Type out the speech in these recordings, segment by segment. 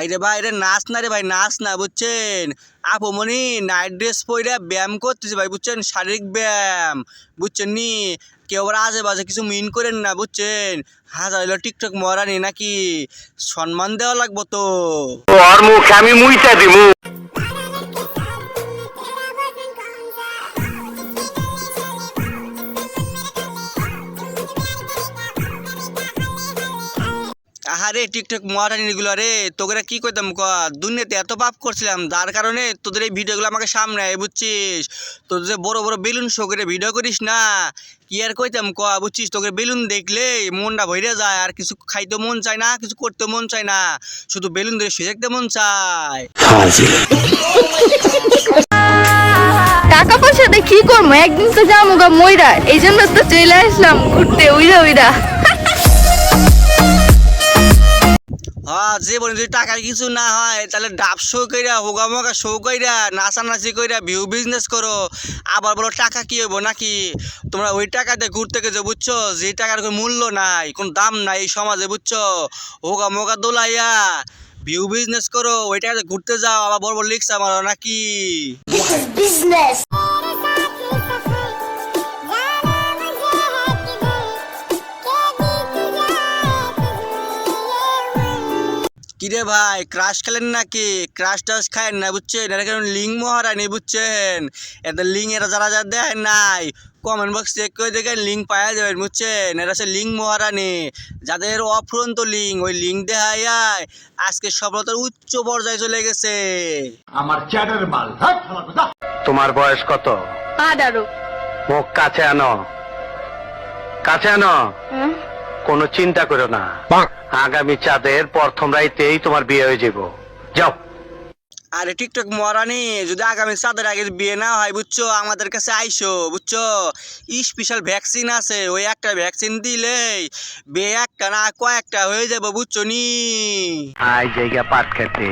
ভাই রে ভাই, এটা নাচ না রে ভাই, নাচ না বুঝছেন। আপুমনি নাইট ড্রেস পরে ব্যায়াম করতেছে ভাই বুঝছেন, শারীরিক ব্যায়াম বুঝছেন নি। কেউ আবার আজে বাজে কিছু মিন করেন না বুঝছেন। হাজার হইলো টিকটক মরানি নাকি, সম্মান দেওয়া লাগবো তো। ওর মুখে আমি মুইতা দিমু। আহারে টিকটক মহারানি গুলো রে, তোকে কি কইতাম ক, দুনিয়াতে এত পাপ করছিলাম যার কারণে তোদের এই ভিডিওগুলো আমাকে সামনে আয় বুঝছিস। তোদের যে বড় বড় বেলুন শো করে ভিডিও করিস না, কি আর কইতাম ক বুঝছিস। তোকে বেলুন দেখলে মনটা ভরে যায়, আর কিছু খাইতে মন চায় না, কিছু করতে মন চায় না, শুধু বেলুন ধরে শুয়ে থাকতে মন চায়। টাকা পয়সা দিয়ে কি করবো, একদিন তো যাবো গা ময়রা, এই জন্য তো চলে আসলাম ঘুরতে উইরা উইরা। হ্যাঁ, যে বলেন যদি টাকার কিছু না হয় তাহলে ডাব শো কইরা, হোগামোগা শো কইরা, নাচানাচি কইরা ভিউ বিজনেস করো। আবার বলো টাকা কি হইব নাকি, তোমরা ওই টাকাতে ঘুরতে গেছো বুঝছো, যে টাকার কোনো মূল্য নাই, কোনো দাম নাই এই সমাজে বুঝছো। হোগামোগা দোলাইয়া ভিউ বিজনেস করো, ওই টাকাতে ঘুরতে যাও, আবার বড় বড় লিক্সা মারো নাকি। কিরে ভাই, ক্রাশ খেলেন নাকি? ক্রাশ টাশ খায়েন না বুঝছেন, এটা কেন লিঙ্ক মহারানি বুঝছেন। এদের লিঙ্ক এরা যারা যারা দেয় নাই, কমেন্ট বক্স চেক করে দেখেন, লিঙ্ক পাওয়া যাবেন বুঝছেন। এটা হচ্ছে লিঙ্ক মহারানি, যাদের অফুরন্ত লিঙ্ক, ওই লিঙ্ক দেখাইয়া আজকে সফলতার উচ্চ পর্যায়ে চলে গেছে। আমার চ্যাটার মাল। তোমার বয়স কত? 18। মুখ কাছে আনো, কাছে আনো। কোনো চিন্তা করো না, আগামী চাঁদের প্রথম রাইতেই তোমার বিয়ে হয়ে যাব। যাও। আরে টিকটক মহারানি, যদি আগামী চাঁদের আগে বিয়ে না হয় বুঝছো, আমাদের কাছে আইসো বুঝছো। স্পেশাল ভ্যাকসিন আছে, ওই একটা ভ্যাকসিন দিলেই বিয়ে একটা না কয়েকটা হয়ে যাবে বুঝছো নি। আই জায়গা পাট খেতে।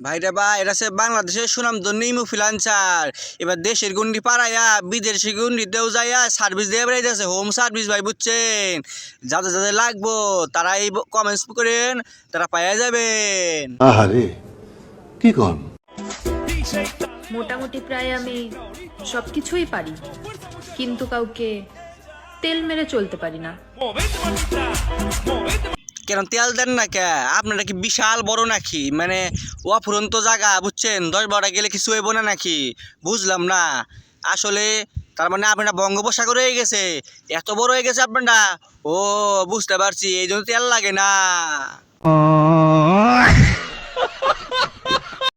ভাইরা ভাই, এটা হচ্ছে বাংলাদেশের সুনামধন্য ইনফ্লুয়েন্সার। এবার দেশের গুন্ডি পাড়াইয়া বিদেশি গুন্ডিতেও যাইয়া সার্ভিস দিয়ে বেড়াইতেছে, হোম সার্ভিস ভাই বুঝছেন। যাদের যাদের লাগবো তারা এই কমেন্টস করেন, তারা পাইয়া যাবেন। আহারে কি কোন? মোটামুটি প্রায় আমি সবকিছুই পারি, কিন্তু কাউকে তেল মেরে চলতে পারি না। কেন তেল দেন না কে? আপনারা কি বিশাল বড় নাকি, মানে অফুরন্ত জায়গা বুঝছেন, 10-12টা গেলে কিছু হইব না নাকি? বুঝলাম না আসলে। তার মানে আপনারা বঙ্গোপসাগর হয়ে গেছে, এত বড় হয়ে গেছে আপনারা। ও বুঝতে পারছি, এই জন্য তেল লাগে না।